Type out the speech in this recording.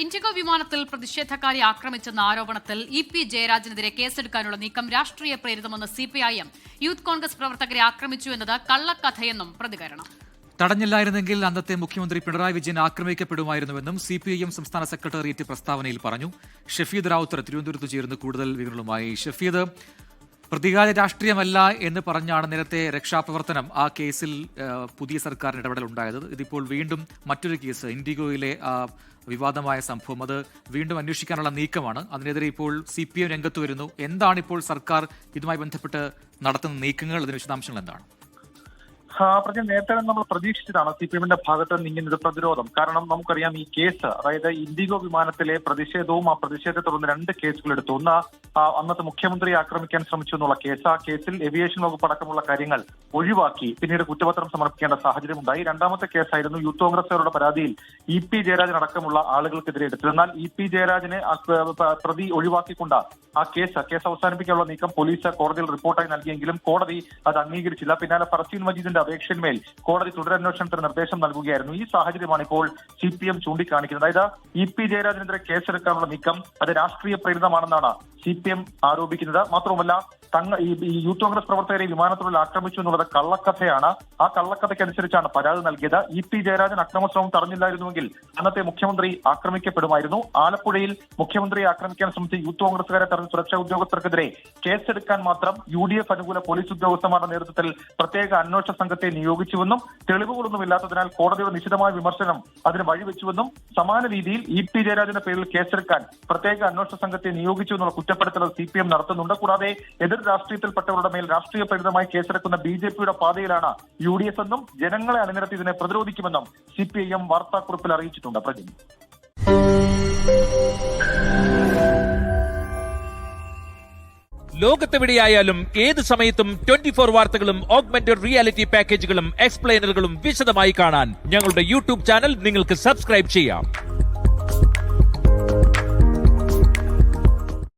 IndiGo വിമാനത്തിൽ പ്രതിഷേധക്കാരെ ആക്രമിച്ചെന്ന ആരോപണത്തിൽ EP. ജയരാജനെതിരെ കേസെടുക്കാനുള്ള നീക്കം രാഷ്ട്രീയ പ്രേരിതമെന്ന് സിപിഐഎം. യൂത്ത് കോൺഗ്രസ് പ്രവർത്തകരെ ആക്രമിച്ചു എന്നത് കള്ളക്കഥയെന്നും പ്രതികരണം. തടഞ്ഞില്ലായിരുന്നെങ്കിൽ അന്നത്തെ മുഖ്യമന്ത്രി പിണറായി വിജയൻ ആക്രമിക്കപ്പെടുമായിരുന്നുവെന്നും സിപിഐഎം സംസ്ഥാന സെക്രട്ടേറിയറ്റ് പ്രസ്താവനയിൽ പറഞ്ഞു. ഷഫീദ് റാവുത്തർ തിരുവനന്തപുരത്ത് ചേർന്ന് കൂടുതൽ വിവരങ്ങളുമായി. ഷഫീദ്, പ്രതികാര രാഷ്ട്രീയമല്ല എന്ന് പറഞ്ഞാണ് നേരത്തെ രക്ഷാപ്രവർത്തനം ആ കേസിൽ പുതിയ സർക്കാരിന് ഇടപെടൽ ഉണ്ടായത്. ഇതിപ്പോൾ വീണ്ടും മറ്റൊരു കേസ്, ഇൻഡിഗോയിലെ വിവാദമായ സംഭവം, അത് വീണ്ടും അന്വേഷിക്കാനുള്ള നീക്കമാണ്. അതിനെതിരെ ഇപ്പോൾ സിപിഎം രംഗത്ത് വരുന്നു. എന്താണ് ഇപ്പോൾ സർക്കാർ ഇതുമായി ബന്ധപ്പെട്ട് നടത്തുന്ന നീക്കങ്ങൾ? അതിന്റെ വിശദാംശങ്ങൾ എന്താണ്? നേരത്തെ നമ്മൾ പ്രതീക്ഷിച്ചതാണ് സിപിഎമ്മിന്റെ ഭാഗത്ത് നിന്ന് ഇങ്ങനെ ഒരു പ്രതിരോധം. കാരണം നമുക്കറിയാം ഈ കേസ്, അതായത് ഇൻഡിഗോ വിമാനത്തിലെ പ്രതിഷേധവും ആ പ്രതിഷേധത്തെ തുടർന്ന് 2 കേസുകൾ എടുത്തു. ഒന്ന് അന്നത്തെ മുഖ്യമന്ത്രിയെ ആക്രമിക്കാൻ ശ്രമിച്ചു എന്നുള്ള കേസ്. ആ കേസിൽ ഏവിയേഷൻ വകുപ്പ് അടക്കമുള്ള കാര്യങ്ങൾ ഒഴിവാക്കി പിന്നീട് കുറ്റപത്രം സമർപ്പിക്കേണ്ട സാഹചര്യം ഉണ്ടായി. രണ്ടാമത്തെ കേസായിരുന്നു യൂത്ത് കോൺഗ്രസുകാരുടെ പരാതിയിൽ ഇ.പി. ജയരാജൻ അടക്കമുള്ള ആളുകൾക്കെതിരെ എടുത്തത്. എന്നാൽ ഇ.പി. ജയരാജനെ പ്രതി ഒഴിവാക്കിക്കൊണ്ട് ആ കേസ് അവസാനിപ്പിക്കാനുള്ള നീക്കം പോലീസ് കോടതിയിൽ റിപ്പോർട്ടായി നൽകിയെങ്കിലും കോടതി അത് അംഗീകരിച്ചില്ല. പിന്നാലെ ഫർസീൻ മജീദിന്റെ അപേക്ഷന്മേൽ കോടതി തുടരന്വേഷണത്തിന് നിർദ്ദേശം നൽകുകയായിരുന്നു. ഈ സാഹചര്യമാണ് ഇപ്പോൾ സിപിഎം ചൂണ്ടിക്കാണിക്കുന്നത്. അതായത് ഇ.പി. ജയരാജനെതിരെ കേസെടുക്കാനുള്ള നീക്കം അത് രാഷ്ട്രീയ പ്രേരിതമാണെന്നാണ് സിപിഎം ആരോപിക്കുന്നത്. മാത്രവുമല്ല, ഈ യൂത്ത് കോൺഗ്രസ് പ്രവർത്തകരെ വിമാനത്തിനുള്ളിൽ ആക്രമിച്ചു എന്നുള്ളത് കള്ളക്കഥയാണ്. ആ കള്ളക്കഥയ്ക്കനുസരിച്ചാണ് പരാതി നൽകിയത്. ഇ.പി. ജയരാജൻ അക്രമശ്രമം തടഞ്ഞില്ലായിരുന്നുവെങ്കിൽ അന്നത്തെ മുഖ്യമന്ത്രി ആക്രമിക്കപ്പെടുമായിരുന്നു. ആലപ്പുഴയിൽ മുഖ്യമന്ത്രിയെ ആക്രമിക്കാൻ ശ്രമിച്ച യൂത്ത് കോൺഗ്രസുകാരെ തടഞ്ഞ സുരക്ഷാ ഉദ്യോഗസ്ഥർക്കെതിരെ കേസെടുക്കാൻ മാത്രം UDF അനുകൂല പോലീസ് ഉദ്യോഗസ്ഥന്മാരുടെ നേതൃത്വത്തിൽ പ്രത്യേക അന്വേഷണ സംഘത്തെ നിയോഗിച്ചുവെന്നും തെളിവുകളൊന്നുമില്ലാത്തതിനാൽ കോടതിയുടെ നിശിതമായ വിമർശനം അതിന് വഴിവെച്ചുവെന്നും സമാന രീതിയിൽ ഇ.പി. ജയരാജന്റെ പേരിൽ കേസെടുക്കാൻ പ്രത്യേക അന്വേഷണ സംഘത്തെ നിയോഗിച്ചു എന്നുള്ള കുറ്റപ്പെടുത്തൽ സിപിഎം നടത്തുന്നുണ്ട്. കൂടാതെ എതിർ രാഷ്ട്രീയത്തിൽപ്പെട്ടവരുടെ മേൽ രാഷ്ട്രീയ പ്രേരിതമായി കേസെടുക്കുന്ന BJPയുടെ പാതയിലാണ് UDF എന്നും ജനങ്ങളെ അണിനിരത്തി ഇതിനെ പ്രതിരോധിക്കുമെന്നും സിപിഐഎം വാർത്താക്കുറിപ്പിൽ അറിയിച്ചിട്ടുണ്ട്. പ്രജിൻ, ലോകത്തെവിടെയായാലും ഏത് സമയത്തും 24 വാർത്തകളും ഓഗ്മെന്റഡ് റിയാലിറ്റി പാക്കേജുകളും എക്സ്പ്ലെയിനറുകളും വിശദമായി കാണാൻ ഞങ്ങളുടെ യൂട്യൂബ് ചാനൽ നിങ്ങൾക്ക് സബ്സ്ക്രൈബ് ചെയ്യാം.